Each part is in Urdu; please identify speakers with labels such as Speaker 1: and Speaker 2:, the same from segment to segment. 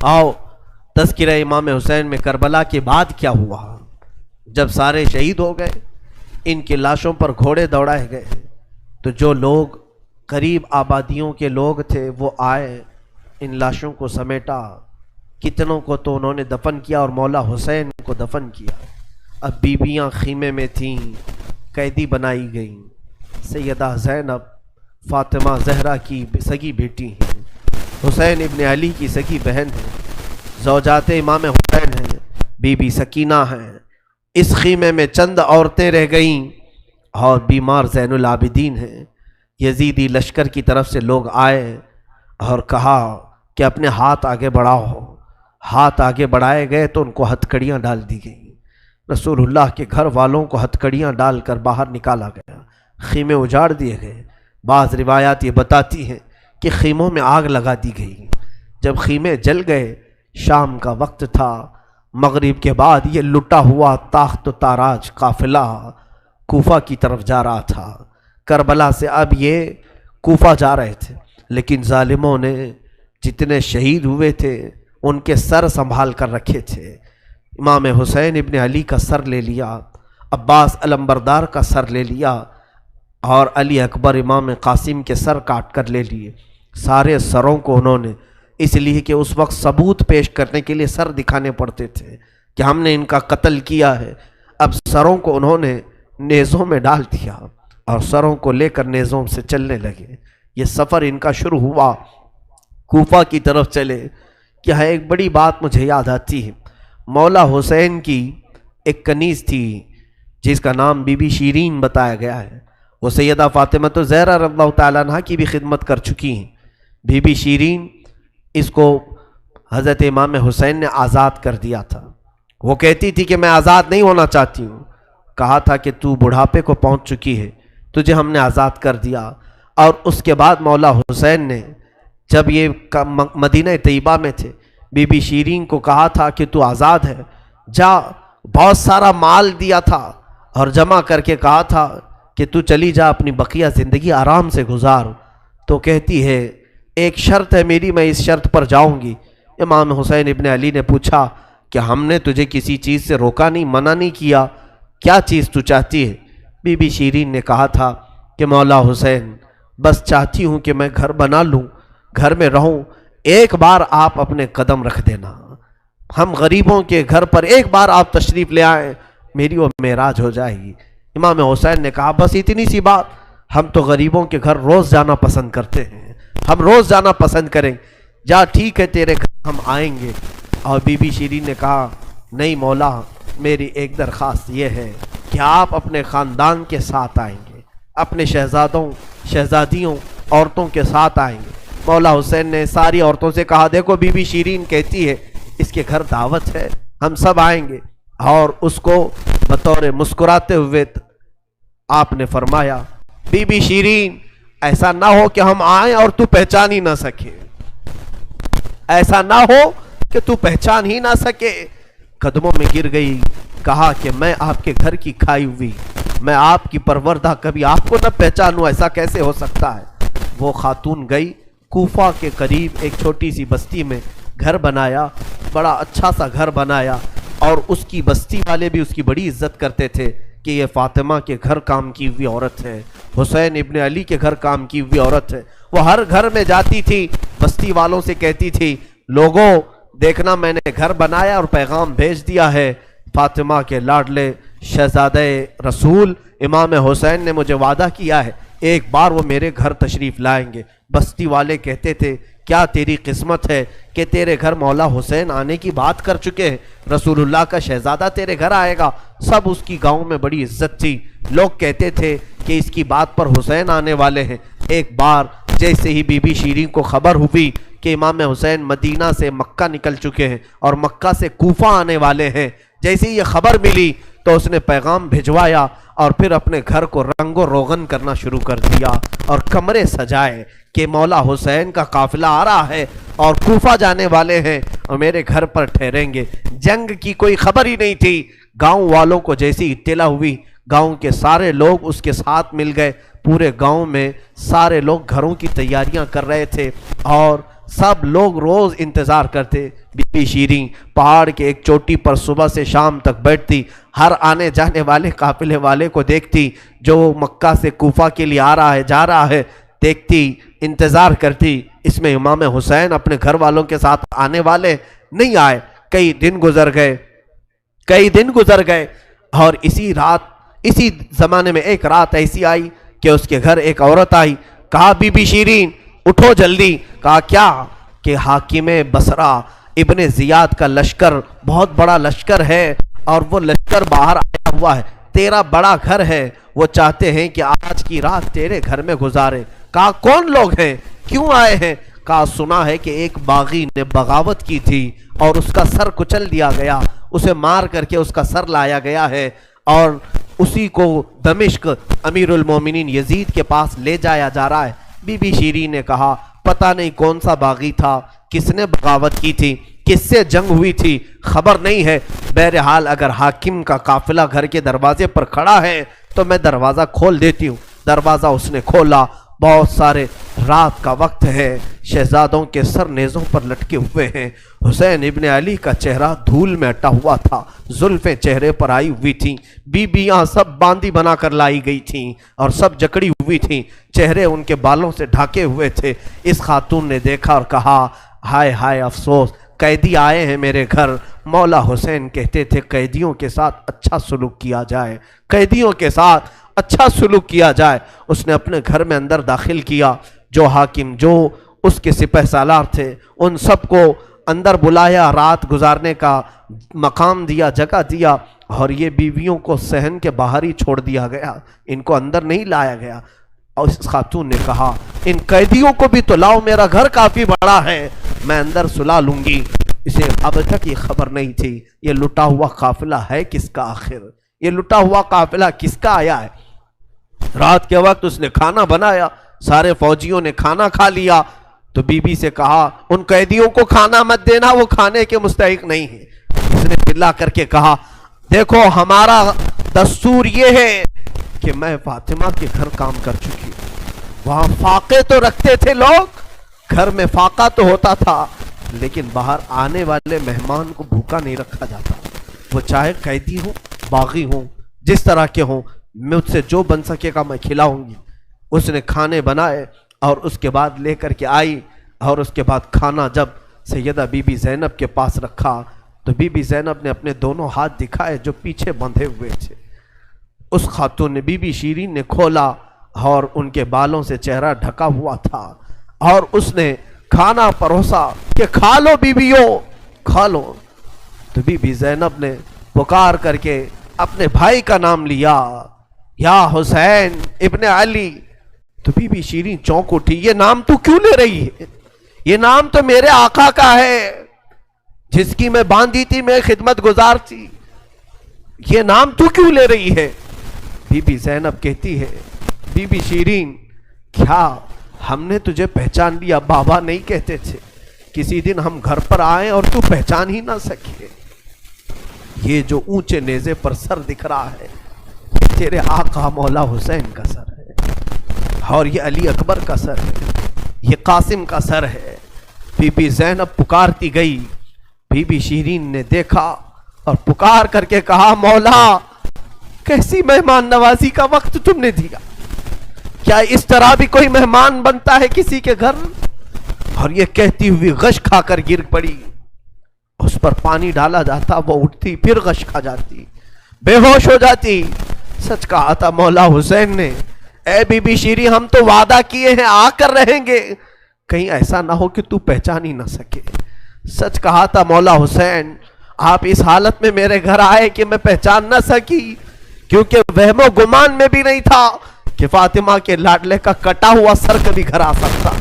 Speaker 1: آؤ تذکرہ امام حسین میں کربلا کے بعد کیا ہوا۔ جب سارے شہید ہو گئے، ان کی لاشوں پر گھوڑے دوڑائے گئے، تو جو لوگ قریب آبادیوں کے لوگ تھے وہ آئے، ان لاشوں کو سمیٹا، کتنوں کو تو انہوں نے دفن کیا اور مولا حسین کو دفن کیا۔ اب بیویاں خیمے میں تھیں، قیدی بنائی گئیں۔ سیدہ زینب فاطمہ زہرا کی سگی بیٹی ہیں، حسین ابن علی کی سگی بہن ہیں، زوجات امام حسین ہیں، بی بی سکینہ ہیں۔ اس خیمے میں چند عورتیں رہ گئیں اور بیمار زین العابدین ہیں۔ یزیدی لشکر کی طرف سے لوگ آئے اور کہا کہ اپنے ہاتھ آگے بڑھاؤ۔ ہاتھ آگے بڑھائے گئے تو ان کو ہتھکڑیاں ڈال دی گئیں۔ رسول اللہ کے گھر والوں کو ہتھکڑیاں ڈال کر باہر نکالا گیا، خیمے اجاڑ دیے گئے۔ بعض روایات یہ بتاتی ہیں کہ خیموں میں آگ لگا دی گئی۔ جب خیمے جل گئے، شام کا وقت تھا، مغرب کے بعد یہ لٹا ہوا تاخت و تاراج قافلہ کوفہ کی طرف جا رہا تھا۔ کربلا سے اب یہ کوفہ جا رہے تھے، لیکن ظالموں نے جتنے شہید ہوئے تھے ان کے سر سنبھال کر رکھے تھے۔ امام حسین ابن علی کا سر لے لیا، عباس علمبردار کا سر لے لیا، اور علی اکبر امام قاسم کے سر کاٹ کر لے لیے۔ سارے سروں کو انہوں نے، اس لیے کہ اس وقت ثبوت پیش کرنے کے لیے سر دکھانے پڑتے تھے کہ ہم نے ان کا قتل کیا ہے۔ اب سروں کو انہوں نے نیزوں میں ڈال دیا اور سروں کو لے کر نیزوں سے چلنے لگے۔ یہ سفر ان کا شروع ہوا، کوفہ کی طرف چلے۔ کیا ہے، ایک بڑی بات مجھے یاد آتی ہے۔ مولا حسین کی ایک کنیز تھی جس کا نام بی بی شیرین بتایا گیا ہے۔ وہ سیدہ فاطمہ زہرا رضی اللہ تعالیٰ عنہ کی بھی خدمت کر چکی ہیں۔ بی بی شیرین، اس کو حضرت امام حسین نے آزاد کر دیا تھا۔ وہ کہتی تھی کہ میں آزاد نہیں ہونا چاہتی ہوں۔ کہا تھا کہ تو بڑھاپے کو پہنچ چکی ہے، تجھے ہم نے آزاد کر دیا۔ اور اس کے بعد مولا حسین نے جب یہ مدینہ طیبہ میں تھے، بی بی شیرین کو کہا تھا کہ تو آزاد ہے، جا۔ بہت سارا مال دیا تھا اور جمع کر کے کہا تھا کہ تو چلی جا، اپنی بقیہ زندگی آرام سے گزار۔ تو کہتی ہے ایک شرط ہے میری، میں اس شرط پر جاؤں گی۔ امام حسین ابن علی نے پوچھا کہ ہم نے تجھے کسی چیز سے روکا نہیں، منع نہیں کیا، کیا چیز تو چاہتی ہے؟ بی بی شیرین نے کہا تھا کہ مولا حسین، بس چاہتی ہوں کہ میں گھر بنا لوں، گھر میں رہوں، ایک بار آپ اپنے قدم رکھ دینا، ہم غریبوں کے گھر پر ایک بار آپ تشریف لے آئیں، میری وہ معراج ہو جائے گی۔ امام حسین نے کہا بس اتنی سی بات، ہم تو غریبوں کے گھر روز جانا پسند کرتے ہیں، ہم روز جانا پسند کریں، جا ٹھیک ہے تیرے گھر ہم آئیں گے۔ اور بی بی شیرین نے کہا نہیں مولا، میری ایک درخواست یہ ہے کہ آپ اپنے خاندان کے ساتھ آئیں گے، اپنے شہزادوں شہزادیوں عورتوں کے ساتھ آئیں گے۔ مولا حسین نے ساری عورتوں سے کہا دیکھو بی بی شیرین کہتی ہے اس کے گھر دعوت ہے، ہم سب آئیں گے۔ اور اس کو بطور مسکراتے ہوئے آپ نے فرمایا بی بی شیرین، ایسا نہ ہو کہ ہم آئیں اور تو پہچان ہی نہ سکے، ایسا نہ ہو کہ تو پہچان ہی نہ سکے۔ قدموں میں گر گئی، کہا کہ میں آپ کے گھر کی کھائی ہوئی، میں آپ کی پروردہ، کبھی آپ کو نہ پہچانوں، ایسا کیسے ہو سکتا ہے؟ وہ خاتون گئی، کوفہ کے قریب ایک چھوٹی سی بستی میں گھر بنایا، بڑا اچھا سا گھر بنایا، اور اس کی بستی والے بھی اس کی بڑی عزت کرتے تھے کہ یہ فاطمہ کے گھر کام کی ہوئی عورت ہے، حسین ابن علی کے گھر کام کی ہوئی عورت ہے۔ وہ ہر گھر میں جاتی تھی، بستی والوں سے کہتی تھی لوگوں دیکھنا میں نے گھر بنایا اور پیغام بھیج دیا ہے، فاطمہ کے لاڈلے شہزادہ رسول امام حسین نے مجھے وعدہ کیا ہے ایک بار وہ میرے گھر تشریف لائیں گے۔ بستی والے کہتے تھے کیا تیری قسمت ہے کہ تیرے گھر مولا حسین آنے کی بات کر چکے ہیں، رسول اللہ کا شہزادہ تیرے گھر آئے گا۔ سب اس کی گاؤں میں بڑی عزت تھی، لوگ کہتے تھے کہ اس کی بات پر حسین آنے والے ہیں۔ ایک بار جیسے ہی بی بی شیرین کو خبر ہوئی کہ امام حسین مدینہ سے مکہ نکل چکے ہیں اور مکہ سے کوفہ آنے والے ہیں، جیسے ہی یہ خبر ملی تو اس نے پیغام بھجوایا اور پھر اپنے گھر کو رنگ و روغن کرنا شروع کر دیا اور کمرے سجائے کہ مولا حسین کا قافلہ آ رہا ہے اور کوفہ جانے والے ہیں اور میرے گھر پر ٹھہریں گے۔ جنگ کی کوئی خبر ہی نہیں تھی۔ گاؤں والوں کو جیسی اطلاع ہوئی، گاؤں کے سارے لوگ اس کے ساتھ مل گئے۔ پورے گاؤں میں سارے لوگ گھروں کی تیاریاں کر رہے تھے اور سب لوگ روز انتظار کرتے. بی بی شیریں پہاڑ کے ایک چوٹی پر صبح سے شام تک بیٹھتی، ہر آنے جانے والے قافلے والے کو دیکھتی، جو مکہ سے کوفہ کے لیے آ رہا ہے جا رہا ہے دیکھتی، انتظار کرتی. اس میں امام حسین اپنے گھر والوں کے ساتھ آنے والے نہیں آئے. کئی دن گزر گئے اور اسی زمانے میں ایک رات ایسی آئی کہ اس کے گھر ایک عورت آئی. کہا بی بی شیریں اٹھو جلدی. کہا کیا؟ کہ حاکم بصرہ ابن زیاد کا لشکر بہت بڑا لشکر ہے اور وہ لشکر باہر آیا ہوا ہے، تیرا بڑا گھر ہے، وہ چاہتے ہیں کہ آج کی رات تیرے گھر میں گزارے. کہا کون لوگ ہیں، کیوں آئے ہیں؟ کہا سنا ہے کہ ایک باغی نے بغاوت کی تھی اور اس کا سر کچل دیا گیا، اسے مار کر کے اس کا سر لایا گیا ہے اور اسی کو دمشق امیر المومنین یزید کے پاس لے جایا جا رہا ہے. بی بی شیریں نے کہا پتہ نہیں کون سا باغی تھا، کس نے بغاوت کی تھی، کس سے جنگ ہوئی تھی، خبر نہیں ہے. بہرحال اگر حاکم کا قافلہ گھر کے دروازے پر کھڑا ہے تو میں دروازہ کھول دیتی ہوں. دروازہ اس نے کھولا. بہت سارے رات کا وقت ہے، شہزادوں کے سر نیزوں پر لٹکے ہوئے ہیں. حسین ابن علی کا چہرہ دھول میں اٹا ہوا تھا، زلفیں چہرے پر آئی ہوئی تھیں، بیبیاں سب باندی بنا کر لائی گئی تھیں اور سب جکڑی ہوئی تھیں، چہرے ان کے بالوں سے ڈھاکے ہوئے تھے. اس خاتون نے دیکھا اور کہا ہائے ہائے افسوس، قیدی آئے ہیں میرے گھر. مولا حسین کہتے تھے قیدیوں کے ساتھ اچھا سلوک کیا جائے، قیدیوں کے ساتھ اچھا سلوک کیا جائے. اس نے اپنے گھر میں اندر داخل کیا، جو حاکم جو اس کے سپہ سالار تھے ان سب کو اندر بلایا، رات گزارنے کا مقام دیا، جگہ دیا اور یہ بیویوں کو صحن کے باہر ہی چھوڑ دیا گیا، ان کو اندر نہیں لایا گیا. اور اس خاتون نے کہا ان قیدیوں کو بھی تو لاؤ، میرا گھر کافی بڑا ہے، میں اندر سلا لوں گی. اسے اب تک یہ خبر نہیں تھی یہ لٹا ہوا قافلہ ہے کس کا، آخر یہ لٹا ہوا قافلہ کس کا آیا ہے. رات کے وقت اس نے کھانا بنایا، سارے فوجیوں نے کھانا کھا لیا تو بی بی سے کہا ان قیدیوں کو کھانا مت دینا، وہ کھانے کے مستحق نہیں ہیں. اس نے چلا کر کے کہا دیکھو ہمارا دستور یہ ہے کہ میں فاطمہ کے گھر کام کر چکی ہوں، وہاں فاقے تو رکھتے تھے لوگ، گھر میں فاقہ تو ہوتا تھا لیکن باہر آنے والے مہمان کو بھوکا نہیں رکھا جاتا، وہ چاہے قیدی ہوں باغی ہوں جس طرح کے ہوں، مجھ سے جو بن سکے گا میں کھلاؤں گی. اس نے کھانے بنائے اور اس کے بعد لے کر کے آئی اور اس کے بعد کھانا جب سیدہ بی بی زینب کے پاس رکھا تو بی بی زینب نے اپنے دونوں ہاتھ دکھائے جو پیچھے بندھے ہوئے تھے. اس خاتون نے بی بی شیریں نے کھولا اور ان کے بالوں سے چہرہ ڈھکا ہوا تھا اور اس نے کھانا پروسا کہ کھا لو بیویوں کھا لو. تو بی بی زینب نے پکار کر کے اپنے بھائی کا نام لیا، یا حسین ابن علی. تو بی بی شیریں چونک اٹھی، یہ نام تو کیوں لے رہی ہے؟ یہ نام تو میرے آقا کا ہے جس کی میں باندھی تھی، میں خدمت گزار تھی، یہ نام تو کیوں لے رہی ہے؟ بی بی زینب کہتی ہے بی بی شیریں کیا ہم نے تجھے پہچان لیا؟ بابا نہیں کہتے تھے کسی دن ہم گھر پر آئیں اور تو پہچان ہی نہ سکے. یہ جو اونچے نیزے پر سر دکھ رہا ہے تیرے آقا مولا حسین کا سر ہے اور یہ علی اکبر کا سر ہے، یہ قاسم کا سر ہے. بی بی زینب پکارتی گئی. بی بی شیریں نے دیکھا اور پکار کر کے کہا مولا کیسی مہمان نوازی کا وقت تم نے دیا، کیا اس طرح بھی کوئی مہمان بنتا ہے کسی کے گھر؟ اور یہ کہتی ہوئی غش کھا کر گر پڑی. اس پر پانی ڈالا جاتا، وہ اٹھتی پھر غش کھا جاتی، بے ہوش ہو جاتی. سچ کہا تھا مولا حسین نے، اے بی بی شیریں ہم تو وعدہ کیے ہیں آ کر رہیں گے، کہیں ایسا نہ ہو کہ تو پہچان ہی نہ سکے. سچ کہا تھا مولا حسین، آپ اس حالت میں میرے گھر آئے کہ میں پہچان نہ سکی، کیونکہ وہم و گمان میں بھی نہیں تھا کہ فاطمہ کے لاڈلے کا کٹا ہوا سر کبھی گھر آ سکتا.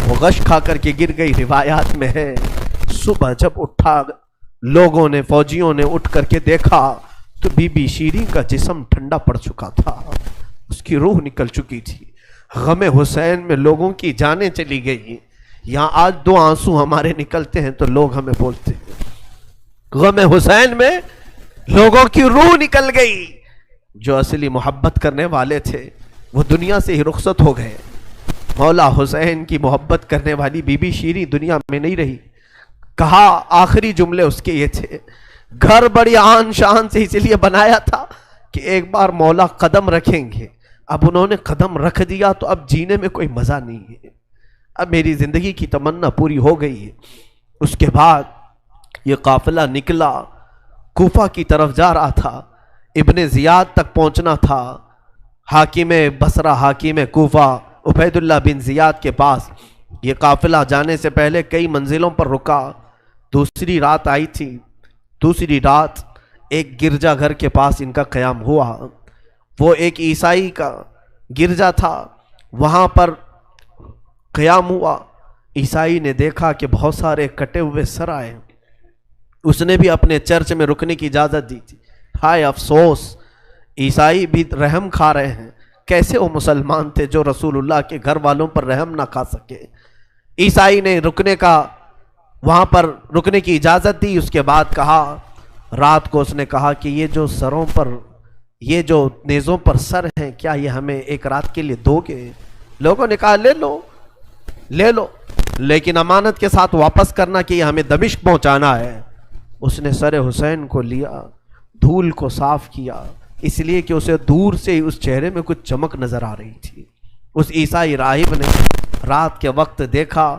Speaker 1: وہ غش کھا کر کے گر گئی. روایات میں ہے صبح جب اٹھا لوگوں نے فوجیوں نے اٹھ کر کے دیکھا تو بی بی شیریں کا جسم ٹھنڈا پڑ چکا تھا، اس کی روح نکل چکی تھی. غم حسین میں لوگوں کی جانیں چلی گئی. یہاں آج دو آنسو ہمارے نکلتے ہیں تو لوگ ہمیں بولتے ہیں غم حسین میں لوگوں کی روح نکل گئی. جو اصلی محبت کرنے والے تھے وہ دنیا سے ہی رخصت ہو گئے. مولا حسین کی محبت کرنے والی بی بی شیریں دنیا میں نہیں رہی. کہا آخری جملے اس کے یہ تھے، گھر بڑی آن شان سے اس لیے بنایا تھا کہ ایک بار مولا قدم رکھیں گے. اب انہوں نے قدم رکھ دیا تو اب جینے میں کوئی مزہ نہیں ہے، اب میری زندگی کی تمنا پوری ہو گئی ہے. اس کے بعد یہ قافلہ نکلا، کوفہ کی طرف جا رہا تھا، ابن زیاد تک پہنچنا تھا. حاکم بصرہ، حاکم کوفہ عبید اللہ بن زیاد کے پاس یہ قافلہ جانے سے پہلے کئی منزلوں پر رکا. دوسری رات آئی تھی. دوسری رات ایک گرجا گھر کے پاس ان کا قیام ہوا. وہ ایک عیسائی کا گرجا تھا، وہاں پر قیام ہوا. عیسائی نے دیکھا کہ بہت سارے کٹے ہوئے سر آئے. اس نے بھی اپنے چرچ میں رکنے کی اجازت دی تھی. ہائے افسوس، عیسائی بھی رحم کھا رہے ہیں. کیسے وہ مسلمان تھے جو رسول اللہ کے گھر والوں پر رحم نہ کھا سکے. عیسائی نے وہاں پر رکنے کی اجازت دی. اس کے بعد کہا، رات کو اس نے کہا کہ یہ جو سروں پر، یہ جو نیزوں پر سر ہیں، کیا یہ ہمیں ایک رات کے لیے دو گے؟ لوگوں نے کہا لے لو لے لو، لیکن امانت کے ساتھ واپس کرنا کہ یہ ہمیں دمشق پہنچانا ہے. اس نے سر حسین کو لیا، دھول کو صاف کیا، اس لیے کہ اسے دور سے ہی اس چہرے میں کچھ چمک نظر آ رہی تھی. اس عیسائی راہب نے رات کے وقت دیکھا،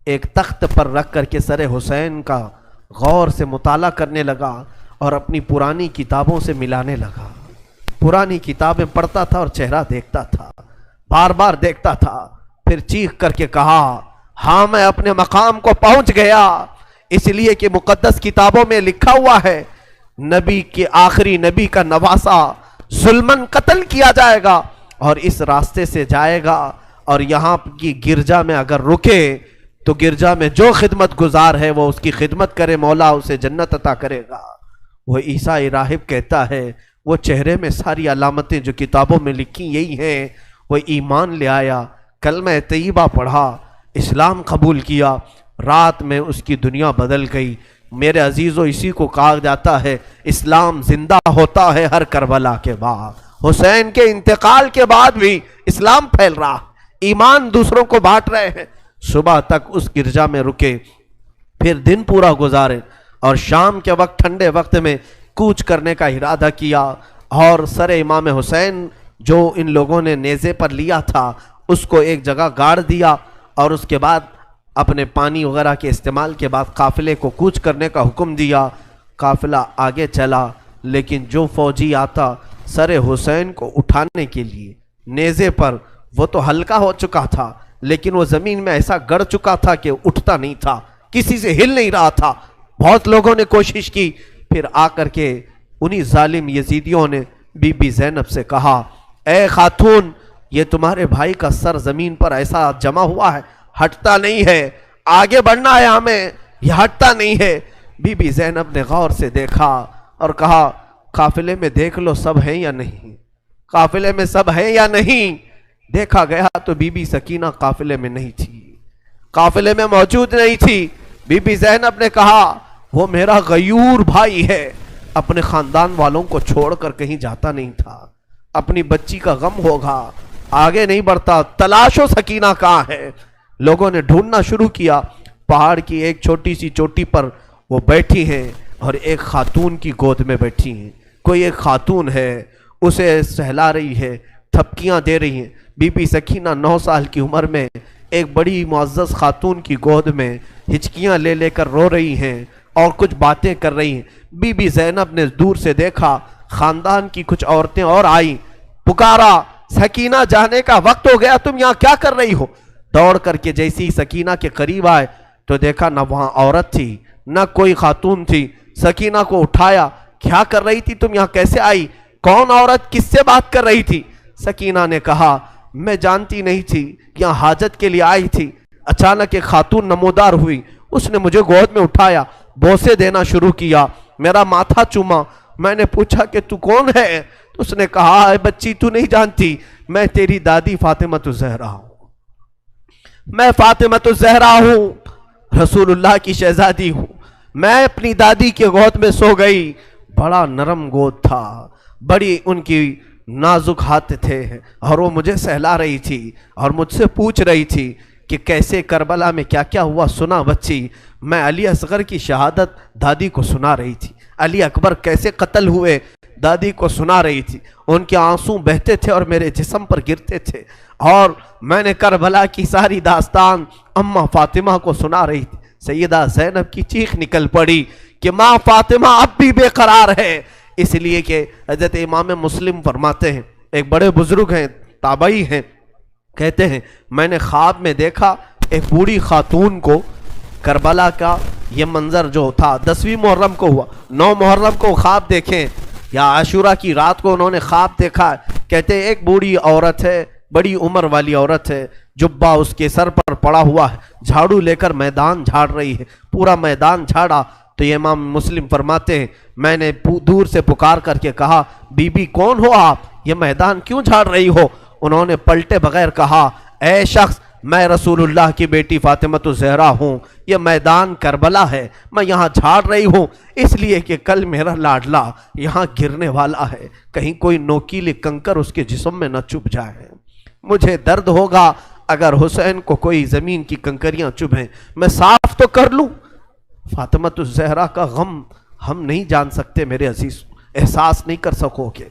Speaker 1: ایک تخت پر رکھ کر کے سر حسین کا غور سے مطالعہ کرنے لگا اور اپنی پرانی کتابوں سے ملانے لگا. پرانی کتابیں پڑھتا تھا اور چہرہ دیکھتا تھا، بار بار دیکھتا تھا. پھر چیخ کر کے کہا، ہاں میں اپنے مقام کو پہنچ گیا، اس لیے کہ مقدس کتابوں میں لکھا ہوا ہے نبی کے آخری نبی کا نواسا ظلمن قتل کیا جائے گا اور اس راستے سے جائے گا، اور یہاں کی گرجا میں اگر رکے تو گرجا میں جو خدمت گزار ہے وہ اس کی خدمت کرے، مولا اسے جنت عطا کرے گا. وہ عیسائی راہب کہتا ہے وہ چہرے میں ساری علامتیں جو کتابوں میں لکھی یہی ہیں. وہ ایمان لے آیا، کلمہ طیبہ پڑھا، اسلام قبول کیا. رات میں اس کی دنیا بدل گئی. میرے عزیزو، اسی کو کہا جاتا ہے اسلام زندہ ہوتا ہے ہر کربلا کے بعد. حسین کے انتقال کے بعد بھی اسلام پھیل رہا، ایمان دوسروں کو بانٹ رہے ہیں. صبح تک اس گرجا میں رکے، پھر دن پورا گزارے اور شام کے وقت ٹھنڈے وقت میں کوچ کرنے کا ارادہ کیا. اور سر امام حسین جو ان لوگوں نے نیزے پر لیا تھا اس کو ایک جگہ گاڑ دیا، اور اس کے بعد اپنے پانی وغیرہ کے استعمال کے بعد قافلے کو کوچ کرنے کا حکم دیا. قافلہ آگے چلا، لیکن جو فوجی آتا سر حسین کو اٹھانے کے لیے نیزے پر، وہ تو ہلکا ہو چکا تھا لیکن وہ زمین میں ایسا گڑ چکا تھا کہ اٹھتا نہیں تھا، کسی سے ہل نہیں رہا تھا. بہت لوگوں نے کوشش کی. پھر آ کر کے انہی ظالم یزیدیوں نے بی بی زینب سے کہا، اے خاتون، یہ تمہارے بھائی کا سر زمین پر ایسا جمع ہوا ہے، ہٹتا نہیں ہے، آگے بڑھنا ہے ہمیں، یہ ہٹتا نہیں ہے. بی بی زینب نے غور سے دیکھا اور کہا، قافلے میں دیکھ لو سب ہیں یا نہیں، قافلے میں سب ہیں یا نہیں. دیکھا گیا تو بی بی سکینہ قافلے میں نہیں تھی، قافلے میں موجود نہیں تھی. بی بی زینب نے کہا، وہ میرا غیور بھائی ہے، اپنے خاندان والوں کو چھوڑ کر کہیں جاتا نہیں تھا، اپنی بچی کا غم ہوگا، آگے نہیں بڑھتا، تلاشو سکینہ کہاں ہے. لوگوں نے ڈھونڈنا شروع کیا. پہاڑ کی ایک چھوٹی سی چوٹی پر وہ بیٹھی ہیں اور ایک خاتون کی گود میں بیٹھی ہیں. کوئی ایک خاتون ہے، اسے سہلا رہی ہے، تھپکیاں دے رہی ہیں. بی بی سکینہ 9 سال کی عمر میں ایک بڑی معزز خاتون کی گود میں ہچکیاں لے لے کر رو رہی ہیں اور کچھ باتیں کر رہی ہیں. بی بی زینب نے دور سے دیکھا، خاندان کی کچھ عورتیں اور آئیں، پکارا، سکینہ جانے کا وقت ہو گیا، تم یہاں کیا کر رہی ہو؟ دوڑ کر کے جیسی سکینہ کے قریب آئے تو دیکھا نہ وہاں عورت تھی نہ کوئی خاتون تھی. سکینہ کو اٹھایا، کیا کر رہی تھی تم یہاں، کیسے آئی، کون عورت کس سے بات کر رہی تھی؟ سکینہ نے کہا، میں جانتی نہیں تھی، یہاں حاجت کے لیے آئی تھی، اچانک ایک خاتون نمودار ہوئی، اس نے مجھے گود میں اٹھایا، بوسے دینا شروع کیا، میرا ماتھا چوما. میں نے پوچھا کہ تو کون ہے؟ تو اس نے کہا، اے بچی تو نہیں جانتی، میں تیری دادی فاطمۃ الزہرا ہوں، میں فاطمۃ الزہرا ہوں، رسول اللہ کی شہزادی ہوں. میں اپنی دادی کے گود میں سو گئی، بڑا نرم گود تھا، بڑی ان کی نازک ہاتھ تھے اور وہ مجھے سہلا رہی تھی اور مجھ سے پوچھ رہی تھی کہ کیسے کربلا میں کیا کیا ہوا سنا بچی. میں علی اصغر کی شہادت دادی کو سنا رہی تھی. علی اکبر کیسے قتل ہوئے دادی کو سنا رہی تھی. ان کے آنسو بہتے تھے اور میرے جسم پر گرتے تھے اور میں نے کربلا کی ساری داستان اماں فاطمہ کو سنا رہی تھی. سیدہ زینب کی چیخ نکل پڑی کہ ماں فاطمہ اب بھی بے قرار ہے. اس لیے کہ حضرت امام مسلم فرماتے ہیں، ایک بڑے بزرگ ہیں تابعی ہیں، کہتے ہیں میں نے خواب میں دیکھا ایک بوڑھی خاتون کو. کربلا کا یہ منظر جو تھا 10ویں محرم کو ہوا. 9 محرم کو خواب دیکھیں یا عاشورہ کی رات کو انہوں نے خواب دیکھا. کہتے ہیں ایک بوڑھی عورت ہے، بڑی عمر والی عورت ہے، جبہ اس کے سر پر پڑا ہوا ہے، جھاڑو لے کر میدان جھاڑ رہی ہے. پورا میدان جھاڑا تو یہ امام مسلم فرماتے ہیں میں نے دور سے پکار کر کے کہا بی بی کون ہو آپ، یہ میدان کیوں جھاڑ رہی ہو؟ انہوں نے پلٹے بغیر کہا اے شخص میں رسول اللہ کی بیٹی فاطمہ الزہرا ہوں، یہ میدان کربلا ہے، میں یہاں جھاڑ رہی ہوں اس لیے کہ کل میرا لاڈلا یہاں گرنے والا ہے، کہیں کوئی نوکیلی کنکر اس کے جسم میں نہ چبھ جائے. مجھے درد ہوگا اگر حسین کو کوئی زمین کی کنکریاں چبھیں، میں صاف تو کر لوں. فاطمہ الزہرا کا غم ہم نہیں جان سکتے میرے عزیز، احساس نہیں کر سکو گے.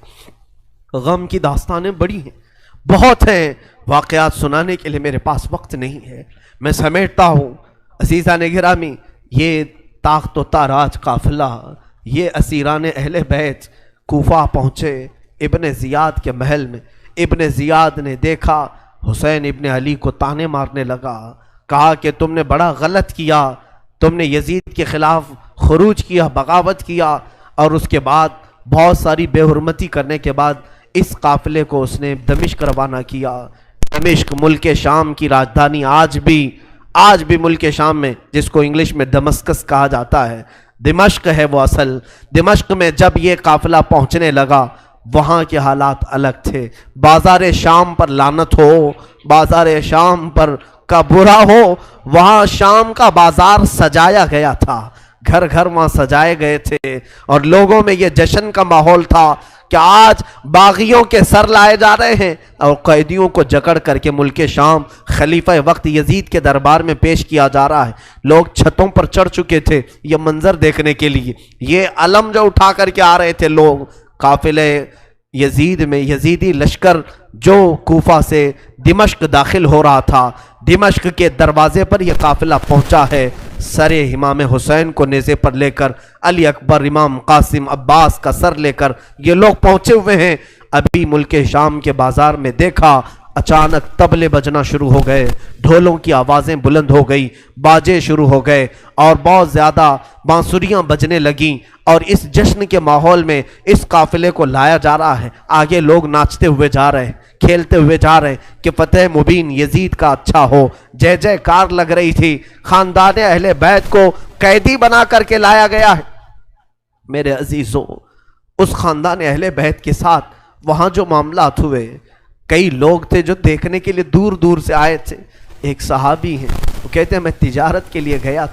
Speaker 1: غم کی داستانیں بڑی ہیں، بہت ہیں، واقعات سنانے کے لیے میرے پاس وقت نہیں ہے، میں سمیٹتا ہوں. عزیزان گرامی، یہ تاخت و تاراج قافلہ، یہ اسیران اہل بیت کوفہ پہنچے ابن زیاد کے محل میں. ابن زیاد نے دیکھا حسین ابن علی کو تانے مارنے لگا، کہا کہ تم نے بڑا غلط کیا، تم نے یزید کے خلاف خروج کیا، بغاوت کیا، اور اس کے بعد بہت ساری بے حرمتی کرنے کے بعد اس قافلے کو اس نے دمشق روانہ کیا. دمشق ملک شام کی راجدھانی آج بھی ملک شام میں، جس کو انگلش میں دمسکس کہا جاتا ہے، دمشق ہے وہ اصل. دمشق میں جب یہ قافلہ پہنچنے لگا وہاں کے حالات الگ تھے. بازار شام پر لعنت ہو، بازار شام پر کا برا ہو. وہاں شام کا بازار سجایا گیا تھا، گھر گھر وہاں سجائے گئے تھے اور لوگوں میں یہ جشن کا ماحول تھا کہ آج باغیوں کے سر لائے جا رہے ہیں اور قیدیوں کو جکڑ کر کے ملک شام خلیفہ وقت یزید کے دربار میں پیش کیا جا رہا ہے. لوگ چھتوں پر چڑھ چکے تھے یہ منظر دیکھنے کے لیے. یہ علم جو اٹھا کر کے آ رہے تھے لوگ قافلے یزید میں، یزیدی لشکر جو کوفہ سے دمشق داخل ہو رہا تھا، دمشق کے دروازے پر یہ قافلہ پہنچا ہے. سر امام حسین کو نیزے پر لے کر، علی اکبر، امام قاسم، عباس کا سر لے کر یہ لوگ پہنچے ہوئے ہیں. ابھی ملک شام کے بازار میں دیکھا اچانک طبلے بجنا شروع ہو گئے، ڈھولوں کی آوازیں بلند ہو گئی، باجے شروع ہو گئے اور بہت زیادہ بانسریاں بجنے لگیں. اور اس جشن کے ماحول میں اس قافلے کو لایا جا رہا ہے. آگے لوگ ناچتے ہوئے جا رہے ہیں، کھیلتے ہوئے جا رہے ہیں کہ فتح مبین یزید کا اچھا ہو. جے جے کار لگ رہی تھی. خاندان اہل بیت کو قیدی بنا کر کے لایا گیا ہے. میرے عزیزوں، اس خاندان اہل بیت کے ساتھ وہاں جو معاملات ہوئے، کئی لوگ تھے جو دیکھنے کے لیے دور دور سے آئے تھے. ایک صحابی ہیں، وہ کہتے ہیں میں تجارت کے لیے گیا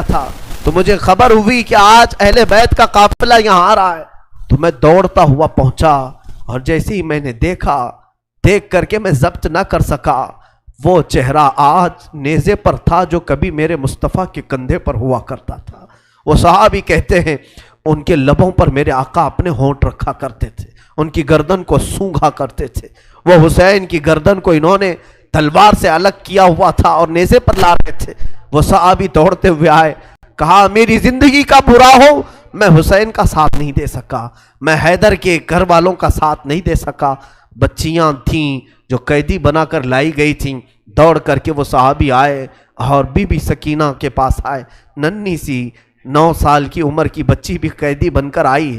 Speaker 1: تھا تو مجھے خبر ہوئی کہ آج اہل بیت کا قافلہ یہاں آ رہا ہے. تو میں دوڑتا ہوا پہنچا اور جیسے ہی میں نے دیکھ کر کے میں ضبط نہ کر سکا. وہ چہرہ آج نیزے پر تھا جو کبھی میرے مصطفیٰ کے کندھے پر ہوا کرتا تھا. وہ صحابی کہتے ہیں ان کے لبوں پر میرے آقا اپنے ہونٹ رکھا کرتے تھے، ان کی گردن کو سونگھا کرتے تھے. وہ حسین کی گردن کو انہوں نے تلوار سے الگ کیا ہوا تھا اور نیزے پر لا رہے تھے. وہ صحابی دوڑتے ہوئے آئے، کہا میری زندگی کا برا ہو میں حسین کا ساتھ نہیں دے سکا، میں حیدر کے گھر والوں کا ساتھ نہیں دے سکا. بچیاں تھیں جو قیدی بنا کر لائی گئی تھیں. دوڑ کر کے وہ صحابی آئے اور بی بی سکینہ کے پاس آئے. ننھی سی 9 سال کی عمر کی بچی بھی قیدی بن کر آئی.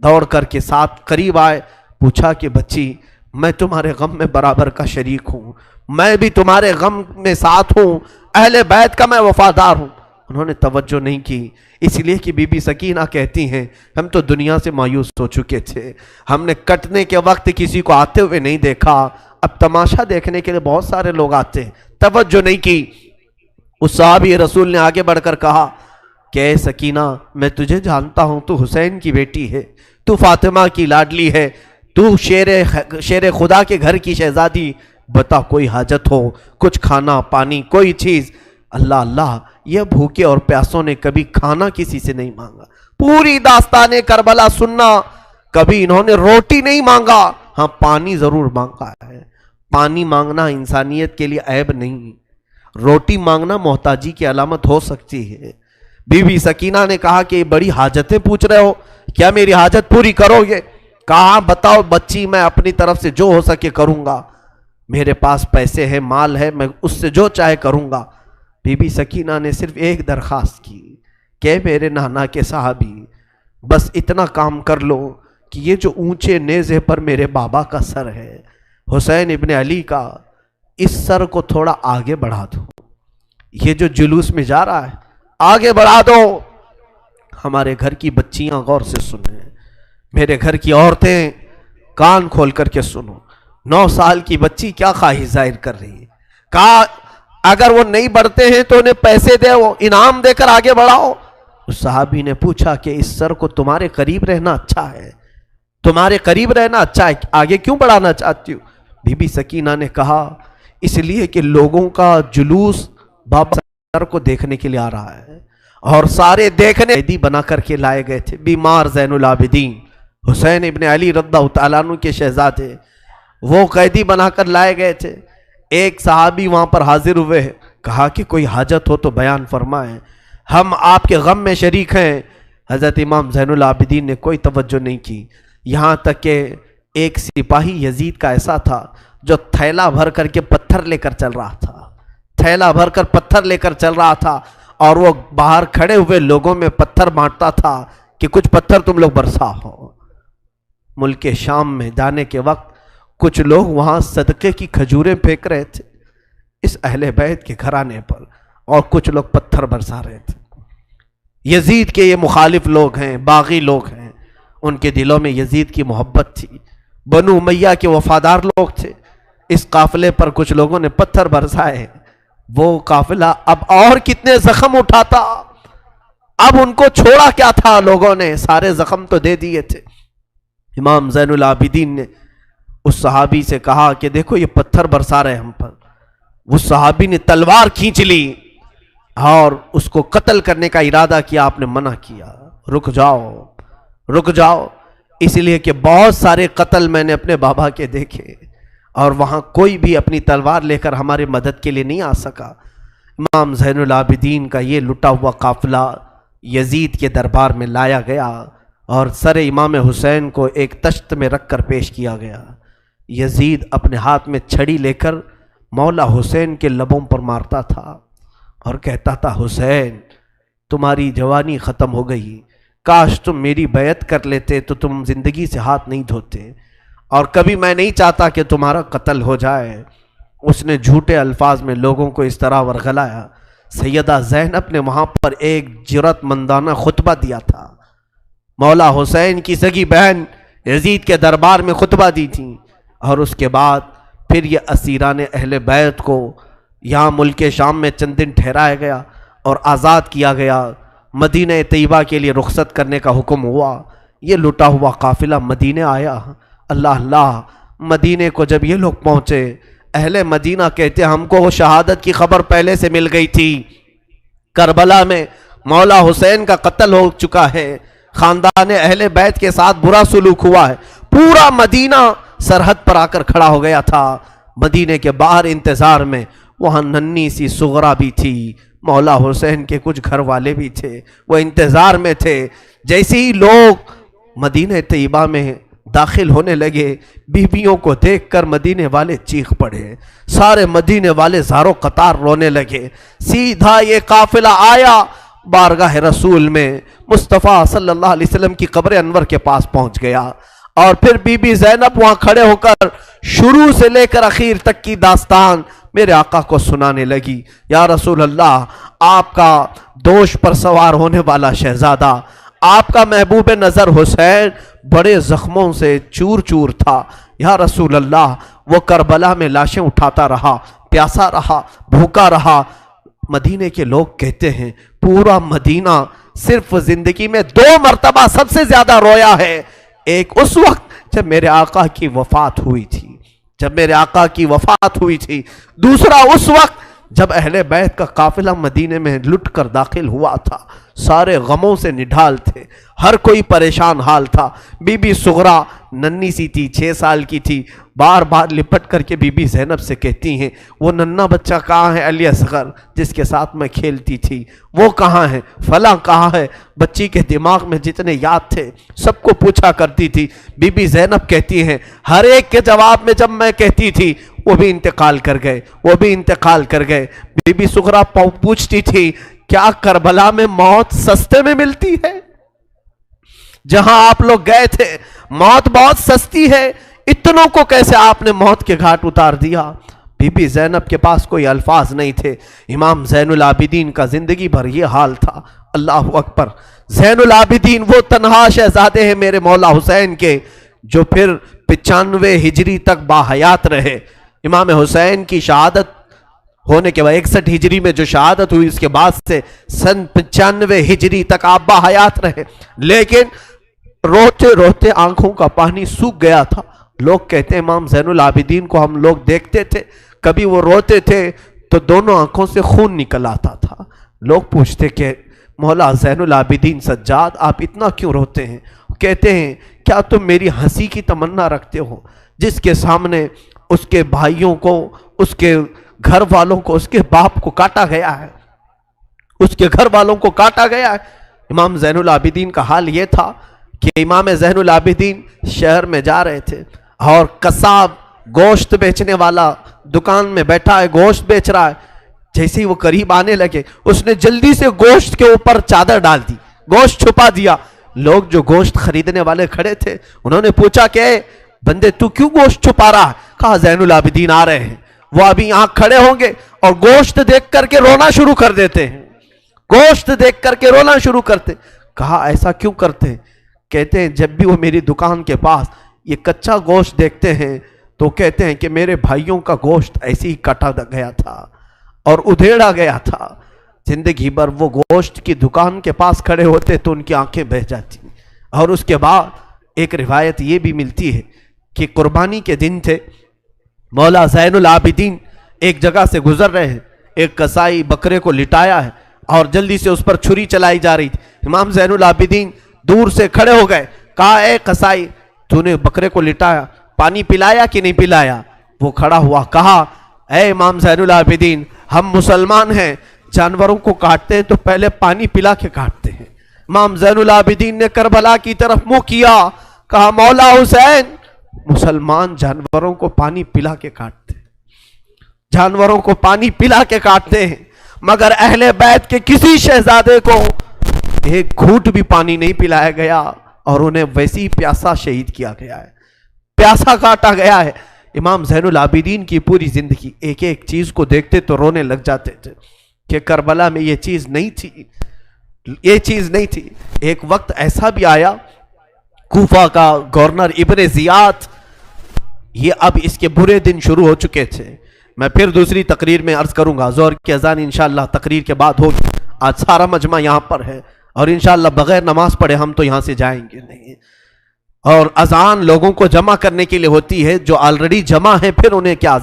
Speaker 1: دوڑ کر کے ساتھ قریب آئے، پوچھا کہ بچی میں تمہارے غم میں برابر کا شریک ہوں، میں بھی تمہارے غم میں ساتھ ہوں، اہل بیت کا میں وفادار ہوں. انہوں نے توجہ نہیں کی، اس لیے کہ بی بی سکینہ کہتی ہیں ہم تو دنیا سے مایوس ہو چکے تھے، ہم نے کٹنے کے وقت کسی کو آتے ہوئے نہیں دیکھا، اب تماشا دیکھنے کے لیے بہت سارے لوگ آتے ہیں، توجہ نہیں کی. اس صحابی رسول نے آگے بڑھ کر کہا کہ اے سکینہ میں تجھے جانتا ہوں، تو حسین کی بیٹی ہے، تو فاطمہ کی لاڈلی ہے، تو شیر خدا کے گھر کی شہزادی، بتا کوئی حاجت ہو، کچھ کھانا پانی کوئی چیز۔ اللہ اللہ، یہ بھوکے اور پیاسوں نے کبھی کھانا کسی سے نہیں مانگا، پوری داستان کربلا سننا، کبھی انہوں نے روٹی نہیں مانگا، ہاں پانی ضرور مانگا ہے۔ پانی مانگنا انسانیت کے لیے عیب نہیں، روٹی مانگنا محتاجی کی علامت ہو سکتی ہے۔ بی بی سکینہ نے کہا کہ بڑی حاجتیں پوچھ رہے ہو، کیا میری حاجت پوری کرو گے؟ کہا بتاؤ بچی، میں اپنی طرف سے جو ہو سکے کروں گا، میرے پاس پیسے ہیں، مال ہے، میں اس سے جو چاہے کروں گا۔ بی بی سکینہ نے صرف ایک درخواست کی کہ میرے نانا کے صحابی، بس اتنا کام کر لو کہ یہ جو اونچے نیزے پر میرے بابا کا سر ہے، حسین ابن علی کا، اس سر کو تھوڑا آگے بڑھا دو، یہ جو جلوس میں جا رہا ہے آگے بڑھا دو۔ ہمارے گھر کی بچیاں غور سے سنیں، میرے گھر کی عورتیں کان کھول کر کے سنو، 9 سال کی بچی کیا خواہش ظاہر کر رہی ہے، کہا اگر وہ نہیں بڑھتے ہیں تو انہیں پیسے دے، وہ انعام دے کر آگے بڑھاؤ۔ اس صحابی نے پوچھا کہ اس سر کو تمہارے قریب رہنا اچھا ہے، تمہارے قریب رہنا اچھا ہے، آگے کیوں بڑھانا چاہتی ہو؟ بی بی سکینہ نے کہا اس لیے کہ لوگوں کا جلوس بابا سر کو دیکھنے کے لیے آ رہا ہے، اور سارے دیکھنے قیدی بنا کر کے لائے گئے تھے، بیمار زین العابدین حسین ابن علی رضی اللہ تعالیٰ عنہ کے شہزادے، وہ قیدی بنا کر لائے گئے تھے۔ ایک صحابی وہاں پر حاضر ہوئے، کہا کہ کوئی حاجت ہو تو بیان فرمائیں، ہم آپ کے غم میں شریک ہیں۔ حضرت امام زین العابدین نے کوئی توجہ نہیں کی، یہاں تک کہ ایک سپاہی یزید کا ایسا تھا جو تھیلا بھر کر کے پتھر لے کر چل رہا تھا، تھیلا بھر کر پتھر لے کر چل رہا تھا، اور وہ باہر کھڑے ہوئے لوگوں میں پتھر بانٹتا تھا کہ کچھ پتھر تم لوگ برسا ہو۔ ملک شام میں جانے کے وقت کچھ لوگ وہاں صدقے کی کھجوریں پھینک رہے تھے اس اہل بیت کے گھرانے پر، اور کچھ لوگ پتھر برسا رہے تھے۔ یزید کے یہ مخالف لوگ ہیں، باغی لوگ ہیں، ان کے دلوں میں یزید کی محبت تھی، بنو امیہ کے وفادار لوگ تھے۔ اس قافلے پر کچھ لوگوں نے پتھر برسائے، وہ قافلہ اب اور کتنے زخم اٹھاتا، اب ان کو چھوڑا کیا تھا، لوگوں نے سارے زخم تو دے دیے تھے۔ امام زین العابدین نے اس صحابی سے کہا کہ دیکھو یہ پتھر برسا رہے ہم پر۔ اس صحابی نے تلوار کھینچ لی اور اس کو قتل کرنے کا ارادہ کیا، آپ نے منع کیا، رک جاؤ رک جاؤ، اس لیے کہ بہت سارے قتل میں نے اپنے بابا کے دیکھے، اور وہاں کوئی بھی اپنی تلوار لے کر ہمارے مدد کے لیے نہیں آ سکا۔ امام زین العابدین کا یہ لٹا ہوا قافلہ یزید کے دربار میں لایا گیا، اور سر امام حسین کو ایک تشت میں رکھ کر پیش کیا گیا۔ یزید اپنے ہاتھ میں چھڑی لے کر مولا حسین کے لبوں پر مارتا تھا اور کہتا تھا حسین تمہاری جوانی ختم ہو گئی، کاش تم میری بیعت کر لیتے تو تم زندگی سے ہاتھ نہیں دھوتے، اور کبھی میں نہیں چاہتا کہ تمہارا قتل ہو جائے۔ اس نے جھوٹے الفاظ میں لوگوں کو اس طرح ورغلایا۔ سیدہ زینب نے وہاں پر ایک جرأت مندانہ خطبہ دیا تھا، مولا حسین کی سگی بہن یزید کے دربار میں خطبہ دی تھی، اور اس کے بعد پھر یہ اسیران اہل بیت کو یہاں ملک شام میں چند دن ٹھہرایا گیا اور آزاد کیا گیا، مدینہ طیبہ کے لیے رخصت کرنے کا حکم ہوا۔ یہ لٹا ہوا قافلہ مدینہ آیا۔ اللہ اللہ، مدینے کو جب یہ لوگ پہنچے، اہل مدینہ کہتے ہم کو وہ شہادت کی خبر پہلے سے مل گئی تھی، کربلا میں مولا حسین کا قتل ہو چکا ہے، خاندان اہل بیت کے ساتھ برا سلوک ہوا ہے۔ پورا مدینہ سرحد پر آ کر کھڑا ہو گیا تھا، مدینے کے باہر انتظار میں۔ وہاں ننھی سی سغرا بھی تھی، مولا حسین کے کچھ گھر والے بھی تھے، وہ انتظار میں تھے۔ جیسے ہی لوگ مدینہ طیبہ میں داخل ہونے لگے، بیویوں کو دیکھ کر مدینے والے چیخ پڑے، سارے مدینے والے زاروں قطار رونے لگے۔ سیدھا یہ قافلہ آیا بارگاہ رسول میں، مصطفیٰ صلی اللہ علیہ وسلم کی قبر انور کے پاس پہنچ گیا، اور پھر بی بی زینب وہاں کھڑے ہو کر شروع سے لے کر اخیر تک کی داستان میرے آقا کو سنانے لگی۔ یا رسول اللہ، آپ کا دوش پر سوار ہونے والا شہزادہ، آپ کا محبوب نظر حسین بڑے زخموں سے چور چور تھا۔ یا رسول اللہ، وہ کربلا میں لاشیں اٹھاتا رہا، پیاسا رہا، بھوکا رہا۔ مدینے کے لوگ کہتے ہیں پورا مدینہ صرف زندگی میں 2 مرتبہ سب سے زیادہ رویا ہے. ایک اس وقت جب میرے آقا کی وفات ہوئی تھی، دوسرا اس وقت جب اہل بیت کا قافلہ مدینے میں لٹ کر داخل ہوا تھا. سارے غموں سے نڈھال تھے، ہر کوئی پریشان حال تھا. بی بی صغرا ننی سی تھی، 6 سال کی تھی. بار بار لپٹ کر کے بی بی زینب سے کہتی ہیں وہ ننھا بچہ کہاں ہے علی اصغر جس کے ساتھ میں کھیلتی تھی، وہ کہاں ہے، فلاں کہاں ہے. بچی کے دماغ میں جتنے یاد تھے سب کو پوچھا کرتی تھی. بی بی زینب کہتی ہیں ہر ایک کے جواب میں جب میں کہتی تھی وہ بھی انتقال کر گئے. بی بی صغرا پوچھتی تھی کیا کربلا میں موت سستے میں ملتی ہے؟ جہاں آپ لوگ گئے تھے موت بہت سستی ہے، اتنوں کو کیسے آپ نے موت کے گھاٹ اتار دیا؟ بی بی زینب کے پاس کوئی الفاظ نہیں تھے. امام زین العابدین کا زندگی بھر یہ حال تھا. اللہ اکبر. زین العابدین وہ تنہا شہزادے ہیں میرے مولا حسین کے جو پھر 95 ہجری تک باحیات رہے. امام حسین کی شہادت ہونے کے بعد 61 ہجری میں جو شہادت ہوئی اس کے بعد سے سن 95 ہجری تک آپ باحیات رہے، لیکن روتے روتے آنکھوں کا پانی سوکھ گیا تھا. لوگ کہتے ہیں امام زین العابدین کو ہم لوگ دیکھتے تھے، کبھی وہ روتے تھے تو دونوں آنکھوں سے خون نکل آتا تھا. لوگ پوچھتے کہ مولا زین العابدین سجاد آپ اتنا کیوں روتے ہیں؟ کہتے ہیں کیا تم میری ہنسی کی تمنا رکھتے ہو جس کے سامنے اس کے بھائیوں کو، اس کے گھر والوں کو، اس کے باپ کو کاٹا گیا ہے، اس کے گھر والوں کو کاٹا گیا ہے. امام زین العابدین کا حال یہ تھا کہ امام زین العابدین شہر میں جا رہے تھے اور قصاب گوشت بیچنے والا دکان میں بیٹھا ہے، گوشت بیچ رہا ہے. جیسے ہی وہ قریب آنے لگے اس نے جلدی سے گوشت کے اوپر چادر ڈال دی، گوشت چھپا دیا. لوگ جو گوشت خریدنے والے کھڑے تھے انہوں نے پوچھا کہ بندے تو کیوں گوشت چھپا رہا ہے؟ کہا زین العابدین آ رہے ہیں. وہ ابھی یہاں کھڑے ہوں گے اور گوشت دیکھ کر کے رونا شروع کر دیتے ہیں، گوشت دیکھ کر کے رونا شروع کرتے. کہا ایسا کیوں کرتے ہیں؟ کہتے ہیں جب بھی وہ میری دکان کے پاس یہ کچا گوشت دیکھتے ہیں تو کہتے ہیں کہ میرے بھائیوں کا گوشت ایسے ہی کاٹا گیا تھا اور ادھیڑا گیا تھا. زندگی بھر وہ گوشت کی دکان کے پاس کھڑے ہوتے تو ان کی آنکھیں بہہ جاتی. اور اس کے بعد ایک روایت یہ بھی ملتی ہے کہ قربانی کے دن تھے، مولا زین العابدین ایک جگہ سے گزر رہے ہیں، ایک قصائی بکرے کو لٹایا ہے اور جلدی سے اس پر چھری چلائی جا رہی تھی. امام زین العابدین دور سے کھڑے ہو گئے. کہا اے قصائی تو نے بکرے کو لٹایا، پانی پلایا کہ نہیں پلایا؟ وہ کھڑا ہوا. کہا اے امام زین العابدین ہم مسلمان ہیں، جانوروں کو کاٹتے ہیں تو پہلے پانی پلا کے کاٹتے ہیں. امام زین العابدین نے کربلا کی طرف منہ کیا. کہا مولا حسین مسلمان جانوروں کو پانی پلا کے کاٹتے ہیں، جانوروں کو پانی پلا کے کاٹتے ہیں، مگر اہل بیت کے کسی شہزادے کو ایک گھونٹ بھی پانی نہیں پلایا گیا اور انہیں ویسی ہی پیاسا شہید کیا گیا ہے، پیاسا کاٹا گیا ہے. امام زین العابدین کی پوری زندگی ایک ایک چیز کو دیکھتے تو رونے لگ جاتے تھے کہ کربلا میں یہ چیز نہیں تھی، یہ چیز نہیں تھی. ایک وقت ایسا بھی آیا، کوفہ کا گورنر ابن زیاد، یہ اب اس کے برے دن شروع ہو چکے تھے. میں پھر دوسری تقریر میں عرض کروں گا، ظہر کی اذان انشاءاللہ تقریر کے بعد ہوگی. آج سارا مجمع یہاں پر ہے اور انشاءاللہ بغیر نماز پڑھے ہم تو یہاں سے جائیں گے نہیں. اور اذان لوگوں کو جمع کرنے کے لیے ہوتی ہے، جو آلریڈی جمع ہیں پھر انہیں کیا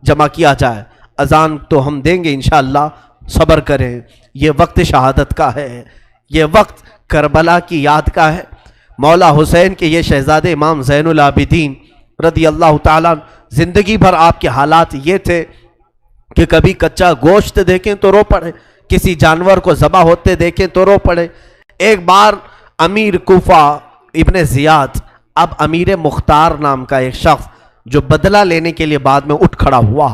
Speaker 1: جمع کیا جائے. اذان تو ہم دیں گے انشاءاللہ، صبر کریں. یہ وقت شہادت کا ہے، یہ وقت کربلا کی یاد کا ہے. مولا حسین کے یہ شہزادے امام زین العابدین رضی اللہ تعالیٰ، زندگی بھر آپ کے حالات یہ تھے کہ کبھی کچا گوشت دیکھیں تو رو پڑے، کسی جانور کو ذبح ہوتے دیکھیں تو رو پڑے. ایک بار امیر کوفہ ابن زیاد، اب امیر مختار نام کا ایک شخص جو بدلہ لینے کے لیے بعد میں اٹھ کھڑا ہوا.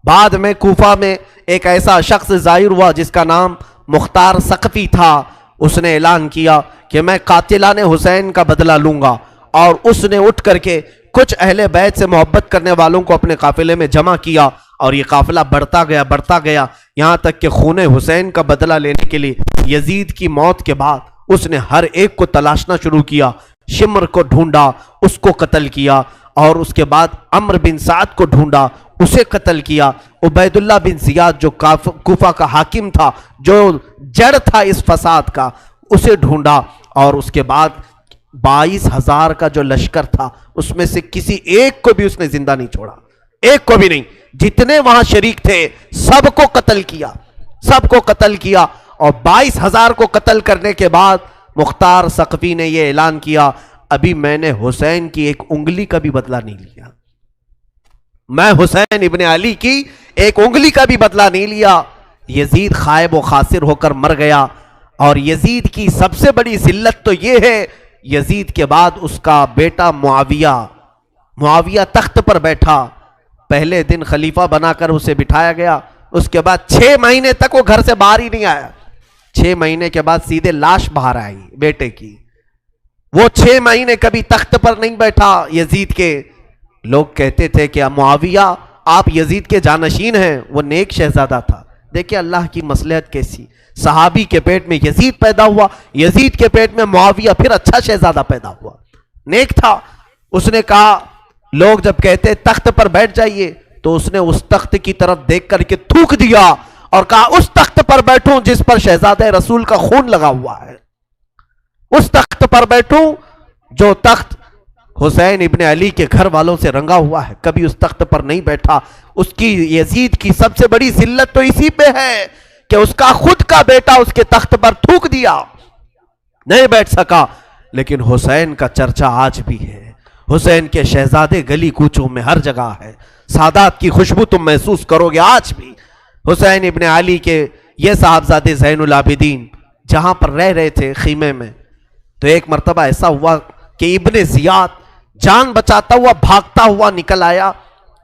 Speaker 1: بعد میں کوفہ میں ایک ایسا شخص ظاہر ہوا جس کا نام مختار ثقفی تھا. اس نے اعلان کیا کہ میں قاتلان حسین کا بدلہ لوں گا، اور اس نے اٹھ کر کے کچھ اہل بیت سے محبت کرنے والوں کو اپنے قافلے میں جمع کیا اور یہ قافلہ بڑھتا گیا یہاں تک کہ خون حسین کا بدلہ لینے کے لیے یزید کی موت کے بعد اس نے ہر ایک کو تلاشنا شروع کیا. شمر کو ڈھونڈا، اس کو قتل کیا، اور اس کے بعد عمرو بن سعد کو ڈھونڈا، اسے قتل کیا. عبید اللہ بن زیاد جو کوفہ کا حاکم تھا, جو جڑ تھا اس فساد کا, اسے ڈھونڈا, اور اس کے بعد 22,000 کا جو لشکر تھا اس میں سے کسی ایک کو بھی اس نے زندہ نہیں چھوڑا, ایک کو بھی نہیں. جتنے وہاں شریک تھے سب کو قتل کیا, سب کو قتل کیا. اور 22,000 کو قتل کرنے کے بعد مختار ثقفی نے یہ اعلان کیا, ابھی میں نے حسین کی ایک انگلی کا بھی بدلہ نہیں لیا, میں حسین ابن علی کی ایک انگلی کا بھی بدلہ نہیں لیا. یزید خائب و خاسر ہو کر مر گیا. اور یزید کی سب سے بڑی ذلت تو یہ ہے, یزید کے بعد اس کا بیٹا معاویہ تخت پر بیٹھا. پہلے دن خلیفہ بنا کر اسے بٹھایا گیا, اس کے بعد 6 مہینے تک وہ گھر سے باہر ہی نہیں آیا. 6 مہینے کے بعد سیدھے لاش باہر آئی بیٹے کی. وہ 6 مہینے کبھی تخت پر نہیں بیٹھا یزید کے. لوگ کہتے تھے کہ معاویہ آپ یزید کے جانشین ہیں, وہ نیک شہزادہ تھا. دیکھیں اللہ کی مصلحت کیسی, صحابی کے پیٹ میں یزید پیدا ہوا, یزید کے پیٹ میں معاویہ, پھر اچھا شہزادہ پیدا ہوا, نیک تھا. اس نے کہا, لوگ جب کہتے تخت پر بیٹھ جائیے, تو اس نے اس تخت کی طرف دیکھ کر کے تھوک دیا اور کہا اس تخت پر بیٹھوں جس پر شہزادہ رسول کا خون لگا ہوا ہے, اس تخت پر بیٹھوں جو تخت حسین ابن علی کے گھر والوں سے رنگا ہوا ہے. کبھی اس تخت پر نہیں بیٹھا. اس کی یزید کی سب سے بڑی ذلت تو اسی پہ ہے کہ اس کا خود کا بیٹا اس کے تخت پر تھوک دیا, نہیں بیٹھ سکا. لیکن حسین کا چرچا آج بھی ہے, حسین کے شہزادے گلی کوچوں میں ہر جگہ ہے. سادات کی خوشبو تم محسوس کرو گے آج بھی. حسین ابن علی کے یہ صاحبزادے زین العابدین جہاں پر رہ رہے تھے خیمے میں, تو ایک مرتبہ ایسا ہوا کہ ابن زیاد جان بچاتا ہوا بھاگتا ہوا نکل آیا,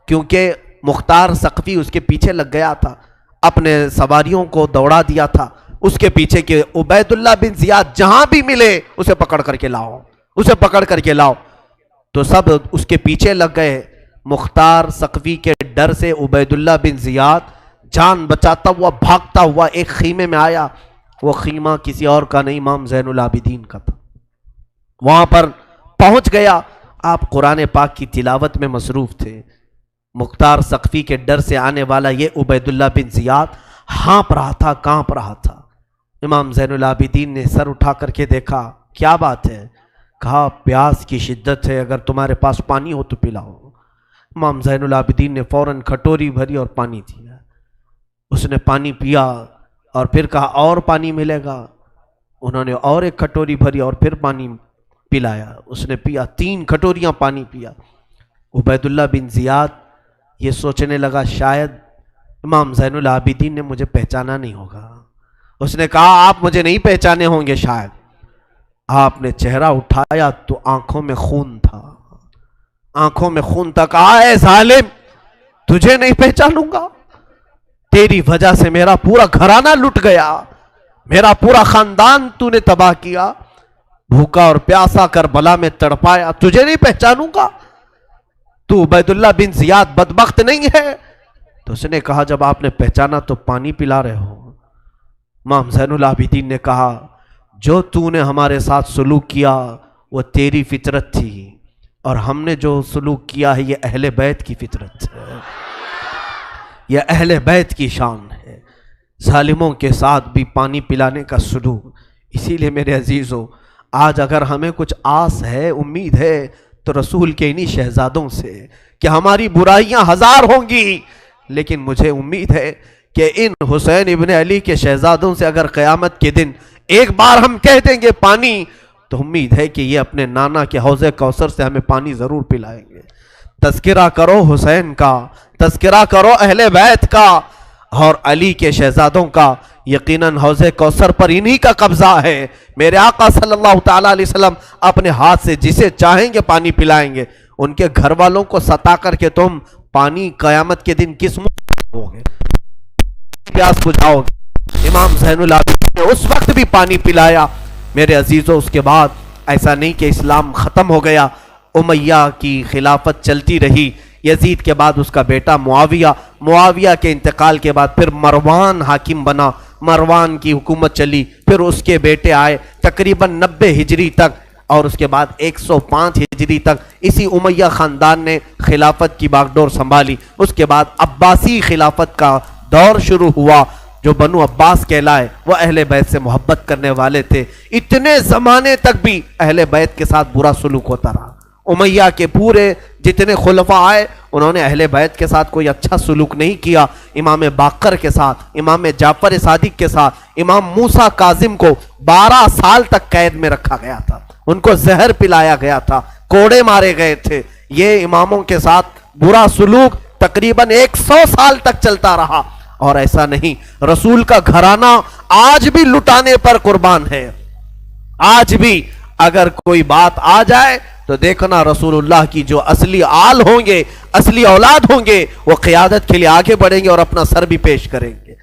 Speaker 1: کیونکہ مختار ثقفی اس کے پیچھے لگ گیا تھا, اپنے سواریوں کو دوڑا دیا تھا اس کے پیچھے کہ عبید اللہ بن زیاد جہاں بھی ملے اسے پکڑ کر کے لاؤ, اسے پکڑ کر کے لاؤ. تو سب اس کے پیچھے لگ گئے. مختار ثقفی کے ڈر سے عبید اللہ بن زیاد جان بچاتا ہوا بھاگتا ہوا ایک خیمے میں آیا. وہ خیمہ کسی اور کا نہیں, امام زین العابدین کا تھا. وہاں پر پہنچ گیا, آپ قرآن پاک کی تلاوت میں مصروف تھے. مختار ثقفی کے ڈر سے آنے والا یہ عبید اللہ بن زیاد ہانپ رہا تھا, کانپ رہا تھا. امام زین العابدین نے سر اٹھا کر کے دیکھا, کیا بات ہے؟ کہا پیاس کی شدت ہے, اگر تمہارے پاس پانی ہو تو پلاؤ. امام زین العابدین نے فوراً کھٹوری بھری اور پانی دیا. اس نے پانی پیا اور پھر کہا اور پانی ملے گا. انہوں نے اور ایک کھٹوری بھری اور پھر پانی پلایا. اس نے پیا, 3 کھٹوریاں پانی پیا. عبید اللہ بن زیاد یہ سوچنے لگا شاید امام زین العابدین نے مجھے پہچانا نہیں ہوگا. اس نے کہا آپ مجھے نہیں پہچانے ہوں گے شاید. آپ نے چہرہ اٹھایا تو آنکھوں میں خون تھا, آنکھوں میں خون تھا. کہا اے ظالم, تجھے نہیں پہچانوں گا؟ تیری وجہ سے میرا پورا گھرانہ لٹ گیا, میرا پورا خاندان تو نے تباہ کیا, بھوکا اور پیاسا کربلا میں تڑپایا, تجھے نہیں پہچانوں گا؟ تو عبید اللہ بن زیاد بدبخت نہیں ہے؟ تو اس نے کہا جب آپ نے پہچانا تو پانی پلا رہے ہو. امام زین العابدین نے کہا جو تو نے ہمارے ساتھ سلوک کیا وہ تیری فطرت تھی, اور ہم نے جو سلوک کیا ہے یہ اہل بیت کی فطرت ہے, یہ اہل بیت کی شان ہے. ظالموں کے ساتھ بھی پانی پلانے کا سلوک. اسی لیے میرے عزیزو, آج اگر ہمیں کچھ آس ہے, امید ہے, تو رسول کے انہی شہزادوں سے کہ ہماری برائیاں 1000 ہوں گی, لیکن مجھے امید ہے کہ ان حسین ابن علی کے شہزادوں سے اگر قیامت کے دن ایک بار ہم کہہ دیں گے پانی, تو امید ہے کہ یہ اپنے نانا کے حوض کوثر سے ہمیں پانی ضرور پلائیں گے. تذکرہ کرو حسین کا, تذکرہ کرو اہل بیت کا اور علی کے شہزادوں کا. یقیناً حوض کوثر پر انہی کا قبضہ ہے. میرے آقا صلی اللہ تعالیٰ علیہ وسلم اپنے ہاتھ سے جسے چاہیں گے پانی پلائیں گے. ان کے گھر والوں کو ستا کر کے تم پانی قیامت کے دن کس منہ ہوگے, پیاس بجھاؤ گے. امام زین العابدین نے اس وقت بھی پانی پلایا. میرے عزیزوں, اس کے بعد ایسا نہیں کہ اسلام ختم ہو گیا, امیہ کی خلافت چلتی رہی. یزید کے بعد اس کا بیٹا معاویہ کے انتقال کے بعد پھر مروان حاکم بنا, مروان کی حکومت چلی. پھر اس کے بیٹے آئے, تقریباً 90 ہجری تک اور اس کے بعد 105 ہجری تک اسی امیہ خاندان نے خلافت کی باغڈور سنبھالی. اس کے بعد عباسی خلافت کا دور شروع ہوا. جو بنو عباس کہلائے وہ اہل بیت سے محبت کرنے والے تھے. اتنے زمانے تک بھی اہل بیت کے ساتھ برا سلوک ہوتا رہا. امیہ کے پورے جتنے خلفاء آئے انہوں نے اہل بیت کے ساتھ کوئی اچھا سلوک نہیں کیا. امام باقر کے ساتھ، امام جعفر صادق کے ساتھ، امام موسیٰ کاظم کو 12 سال تک قید میں رکھا گیا تھا. ان کو زہر پلایا گیا تھا، کوڑے مارے گئے تھے. یہ اماموں کے ساتھ برا سلوک تقریباً 100 سال تک چلتا رہا. اور ایسا نہیں، رسول کا گھرانہ آج بھی لٹانے پر قربان ہے. آج بھی اگر کوئی بات آ جائے تو دیکھنا رسول اللہ کی جو اصلی آل ہوں گے، اصلی اولاد ہوں گے، وہ قیادت کے لیے آگے بڑھیں گے اور اپنا سر بھی پیش کریں گے.